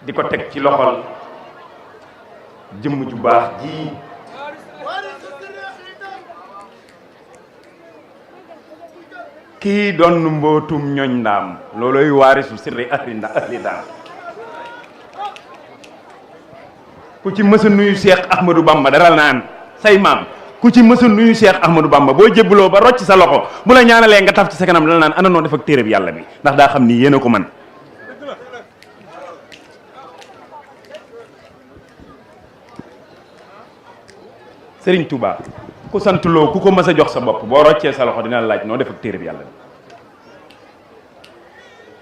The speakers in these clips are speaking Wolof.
di ko teg ci loxol jëmm ju baax ji kii doon mbootum ñoñ ndaam looloy waarisu sirri ahli ndaam ku ci mësa nuyu Cheikh Ahmadou Bamba dara naan say maam ku ci mësa nuyu Cheikh Ahmadou Bamba boo jébbaloo ba rocc sa loxo bu la ñaanalee nga taf ci sa kanam dala naan ana noo def ak téere bi yàlla bi ndax daa xam ni yéen a ko man Sëriñ Touba ku sant loo ku ko mës a jox sa bopp boo roccee sa loxo dina la laaj noo def ak téere bi yàlla bi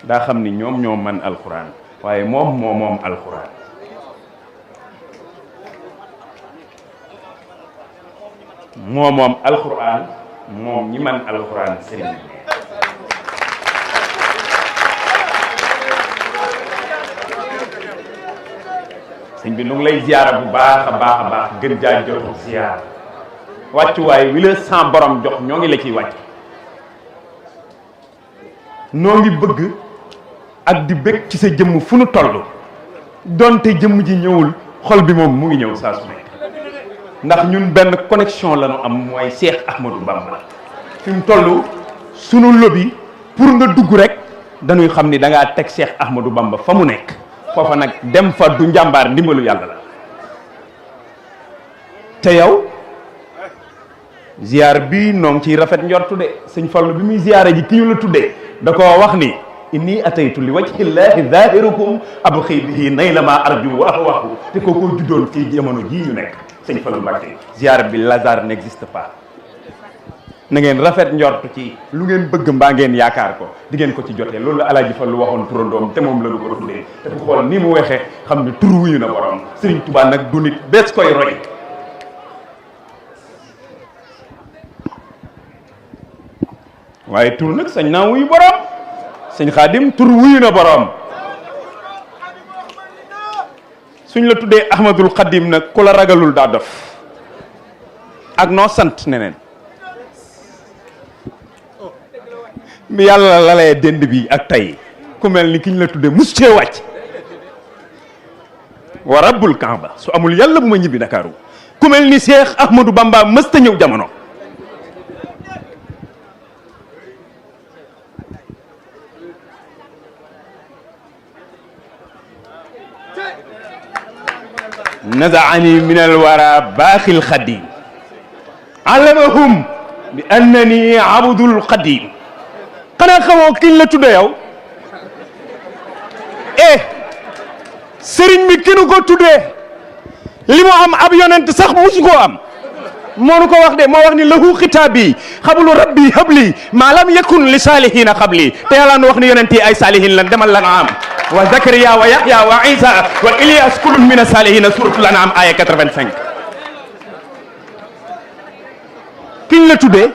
daa xam ni ñoom ñoo man alxuraan waaye moom alxuraan moom alxuraan moom ñi man alxuraan sëriñ bi sëñ bi nu ngi lay ziyaara bu baax a baax gën jaa jotu ziyaar wàccuwaay wi la sans borom jox ñoo ngi la ciy wàcc noo ngi bëgg ak di bëgg ci sa jëmm fu nu toll donte jëmm ji ñëwul xol bi moom mu ngi ñëw saa su nekk ndax ñun benn connexion la ñu am mooy Cheikh Ahmadou Bamba fi mu toll sunu lobby pour nga dugg rek dañuy xam ni da ngaa teg Cheikh Ahmadou Bamba fa mu nekk foofa nag dem fa du njàmbaar ndimbalu yàlla la te yow ziar bi noo ngi ciy rafet njortu de sëñ Fallu bi muy ziare ji ki ñu la tuddee da koo wax ni inni ataytu li wajhillahi zahirukum abxi bihi nayla ma arju wa ahwahu te kookoo juddoon ci jamono jii ñu nekk sëñ Fallu Mbàkke ziar bi Lazare n'existe pas na ngeen rafet njort ci lu ngeen bëgg mbaa ngeen yaakaar ko di ngeen ko ci jotee loolu Alaaji Fallu waxoon turandoom te moom la ñu ko tuddee te ku xool ni mu waxee xam ne tur wuyu na borom Sëriñ Tuubaa nag du nit bees koy roy waaye tur nag sañ naa wuyu borom sëñ Xaadim tur wuyu na borom suñ la tuddee Ahmadul Xadim nag ku la ragalul daa dof ak noo sant neneen mi yàlla la lay dend bi ak tey ku mel ni ki ñu la tuddee mus cee wàcc wa rabbul kaaba su amul yàlla bu ma ñibbi Ndakaaru ku mel ni Cheikh Ahmadou Bamba mësta ñëw jamono nazaani min alwara baaxil xadim allamahum bi annani abdul qadim xanaa xamoo kiñ la tudde yow sëriñ bi ki nu ko tuddee li mu am ab yonent sax musu koo am moo nu ko wax de moo wax ni lahu xitaabi xablu rabbi habli maa lam yakun li saalihiina xabli te yàlla nu wax ni yonent yi ay saalihin lan demal lan am wa zakariya wa yahya wa isa wa ilyas kullun min as-saalihiina suratul an'am aya 85 kiñ la tuddee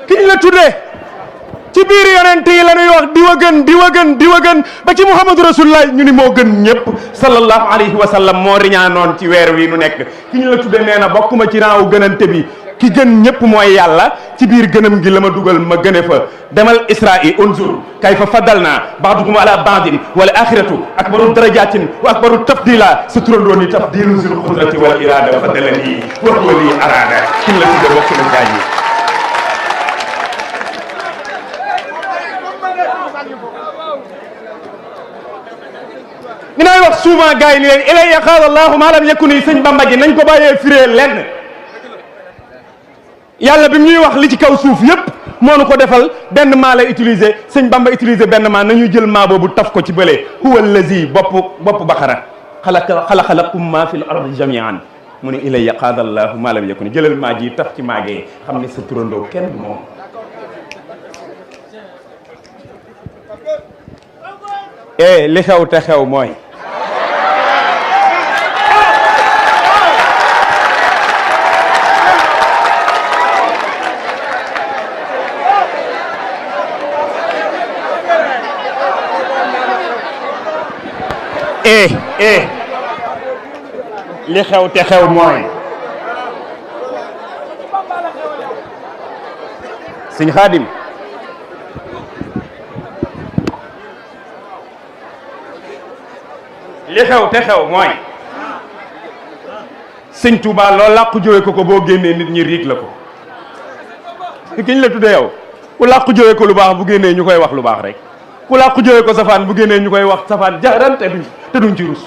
kiñ la tuddee ci biir yonent yi la ñuy wax di wa gën ba ci muhammadu rasulullah ñu ni moo gën ñëpp sallallahu alayhi wa sallam moo riñaanoon ci weer wi nu nekk ki ñu la tudde nee na bokkuma ci raawu gënante bi ki gën ñëpp mooy yàlla ci biir gënam gi la ma dugal ma gëne fa demal isra'i unzur kayfa faddalna ba'dukum ala ba'din wal axiratu akbaru darajatin wa akbaru tafdila sa turandoo ni tafdilu zul qudrati wal irada faddalani wa huwa li arada ki ñu la tudde bokk na gaañ yi dinaay wax souvent gars yi ni leen ilay qaala allahu ma lam yakun yi sëñ Bamba ji nañ ko bàyyee firee lenn yàlla bi ñuy wax li ci kaw suuf yépp moo nu ko defal benn maa la utiliser sëñ Bamba utiliser benn maa nañuy jël maa boobu taf ko ci bële huwa allazi bopp baqara xalaqa lakum ma fil ardi jamian mu ne ilay qaala allahu ma lam yakun jëlal maa ji taf ci maagee xam ne sa turandoo kenn du moom li xew te xew mooy li xew te xew mooy sëñ Xaadim li xew te xew mooy sëñ Touba loolu làqu jóge ko boo génnee nit ñi riig la ko kiñ la tuddee yow ku làqu jóge ko lu baax bu génnee ñu koy wax lu baax rek ku làqu jóge ko safaan bu génnee ñu koy wax safaan jaxaran te duñ ci rus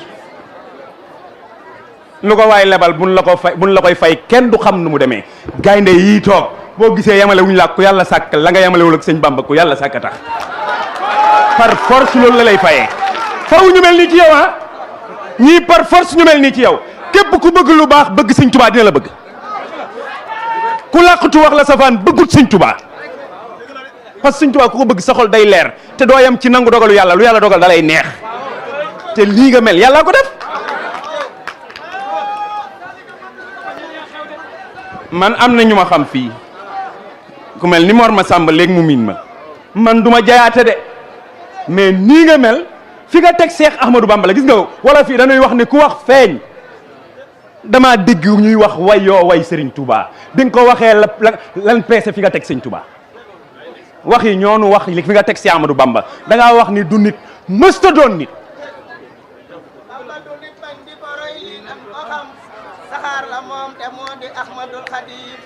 lu ko waay lebal buñ la koy fay kenn du xam nu mu demee gaynde yii toog boo gisee yamale wuñ la ku yàlla sàkk la nga yamalewul ak sëñ Bamba ku yàlla sàkk tax par force loolu la lay fayee faw ñu mel nii ci yow ah ñii par force ñu mel nii ci yow képp ku bëgg lu baax bëgg sëñ Tuubaa dina la bëgg ku làqatu wax la safaan bëggut sëñ Tuubaa parce que sëñ Tuubaa ku ko bëgg sa xol day leer te doo yam ci nangu dogalu yàlla lu yàlla dogal da lay neex te lii nga mel yàllaa ko def man am na ñu ma xam fii ku mel ni Mor Masamba léegi mu miin ma man du ma jayaate de mais nii nga mel fi nga teg Cheikh Ahmadou Bamba la gis nga wala fii dañuy wax ni ku wax feeñ damaa dégg ñuy wax way yoo way Serigne Touba bi nga ko waxee lan peese fi nga teg Serigne Touba wax yi ñoonu wax li fi nga teg Cheikh Ahmadou Bamba da ngaa wax ni du nit mësta doon nit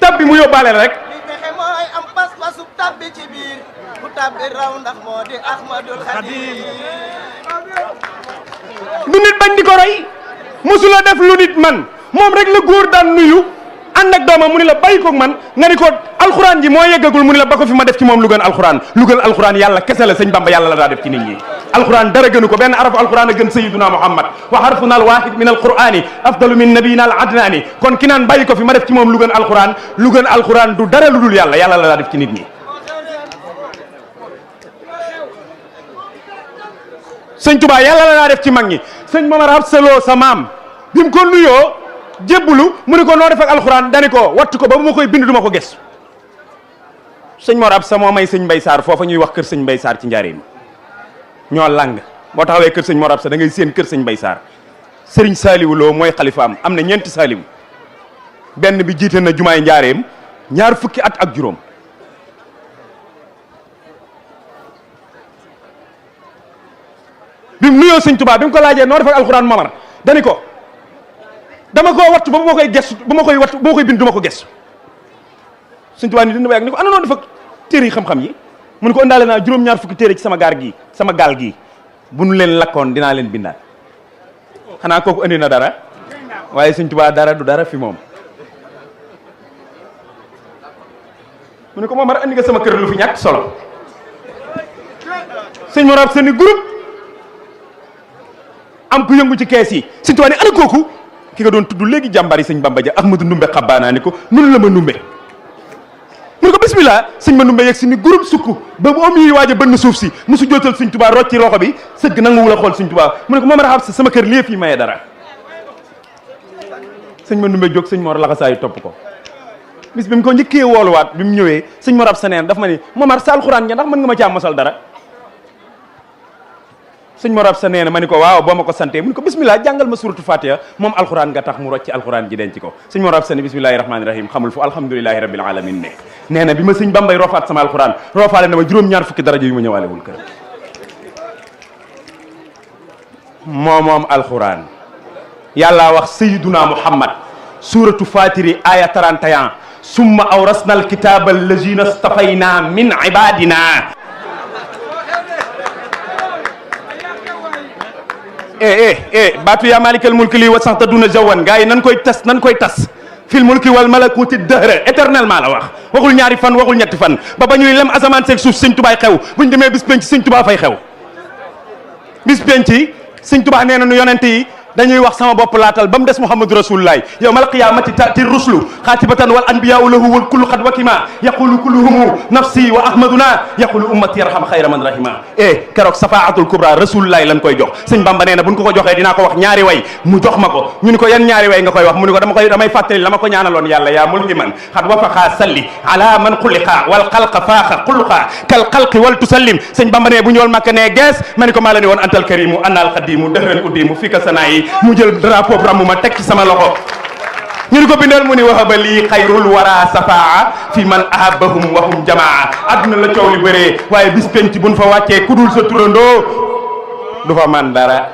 tab bi mu yóbbaale rek du nit bañ di ko roy musula def lu nit man moom rek la góor daan nuyu ànd ak doomam mu ni la bàyyi ko man nga ni ko alxuraan ji moo yeggagul mu ni la ba ko fi ma def ci moom lu gën alxuraan yàlla kese la sëñ Bamba yàlla la daa def ci nit ñi alxuraan dara gënu ko benn arafu alxuraan a gën sayyiduna Muhammad wa harfuna al wahid min alqurani afdalu min nabiyina al adnani kon ki naan bàyyi ko fi ma def ci moom lu gën alxuraan du dara lu dul yàlla la daa def ci nit ñi sëñ Tuubaa yàlla la daa def ci mag ñi sëñ Momar Absa Lo sa maam bi mu ko nuyoo jébbulu mu ni ko noo def ak alxuraan dani ko wattu ko ba bu ma koy bind du ma ko gëstu sëñ Mor Absa moo may sëñ Mbay Saar foofa ñuy wax kër sëñ Mbay Saar ci njaareem ñoo lang boo taxawee kër sëñ Mor Absa da ngay séen kër sëñ Mbay Saar sëriñ Saaliwu Lo mooy xalifaam am na ñeenti saaliwu benn bi jiite na jumaay njaareem ñaar fukki at ak juróom bi mu nuyoo sëñ Tuubaa bi mu ko laajee noo def ak alxuraan Momar dani ko dama koo wattu ba bu ma koy gestu bu ma koy bind du ma ko gestu sëñ Tuubaa ni dina ba yàgg ni ko ana noonu def ak téere yi xam-xam yi mu ne ko indaale naa juróom-ñaar fukki téere ci sama gaal gii bu nu leen lakkoon dinaa leen bindaat xanaa kooku andi na dara waaye sëñ Tuubaa dara du dara fi moom mu ne ko Momar andi nga sama kër lu fi ñàkk solo sëñ Mor Absa ni groupe am ku yëngu ci kees yi sëñ Tuubaa ni ana kooku ki nga doon tudd léegi jàmbaar yi sëñ Bamba ja Ahmadou Ndumbe xabbaanaa ni ko nunu la ma numbe mu ne ko bismillah sëñ ma numbe yegg si ni groupe sukk ba bu am yi waaj a bënn suuf si musu jootal sëñ Tuubaa rocc ci roxo bi sëgg nanguwul a xool sëñ Tuubaa mu ne ko Momar Absa sama kër lii fii maye dara sëñ ma numbe jóg sëñ Mor laxasaayu topp ko bis bi mu ko njëkkee wooluwaat bi mu ñëwee sëñ Mor Absa neen daf ma ni Momar sa alxuraan ja ndax mën nga ma caa mosal dara sëñ Mor Absa nee na ma ni ko waaw boo ma ko santee mu ni ko bismillah jàngal ma suratu Fatiha moom alxuraan nga tax mu rocc alxuraan ji denc ko sëñ Mor Absa ni bismillahi rahmaani rahim xamul fu alhamdulilahi rabbil alamin ne nee na bi ma sëñ Bambay roofaat sama alxuraan roofaale na ma juróom-ñaar fukki daraja yu ma ñëwaalewul kër moom alxuraan yàlla wax sayyiduna Muhammad suratu Fatiri aya 31 summa awrasna alkitaba allazina stafayna min ibadina baatu yaa maalikal mulki lii wa saxta duna jawan gars yi nan koy tas fil mulki wal malakuti dëhra éternellement la wax waxul ñaari fan waxul ñetti fan ba ñuy lem asamaan seeg suuf sëñ tubaay xew buñ demee bis penc sëñ tubaa fay xew bis penc sëñ tubaa nee na nu yonent yi dañuy wax sama bopp laatal ba mu des Muhammadu Rasulullah yawmal qiyaamati taati rusulu xaatibatan wal anbiyaau lahu wal kullu xad wakima yaqulu kulluhumu nafsi wa ahmaduna yaqulu ummati yarham xayra man rahima keroog safaatul kubra Rasulullah lan koy jox sëñ Bamba nee na buñ ko joxee dinaa ko wax ñaari way mu jox ma ko ñu ni ko yan ñaari way nga koy wax mu ni ko damay fàttali la ma ko ñaanaloon yàlla yaa mulhiman xad wafaqa salli ala man xuliqa wal xalqa faaxa xuluqa kal xalqi wal tusallim sëñ Bamba nee bu ñëwal Makka nee gees ma ni ko maa la ni woon antal karimu anal xadimu dëhran uddimu fika sanaayi mu jël drapeau ramu ma teg ci sama loxo ñu ni ko bindal mu ni wahaba lii xayrul wara safaa fi man ahabahum wahum jamaa adduna la coow li bëree waaye bis penc buñ fa wàccee kudul sa turandoo du fa man dara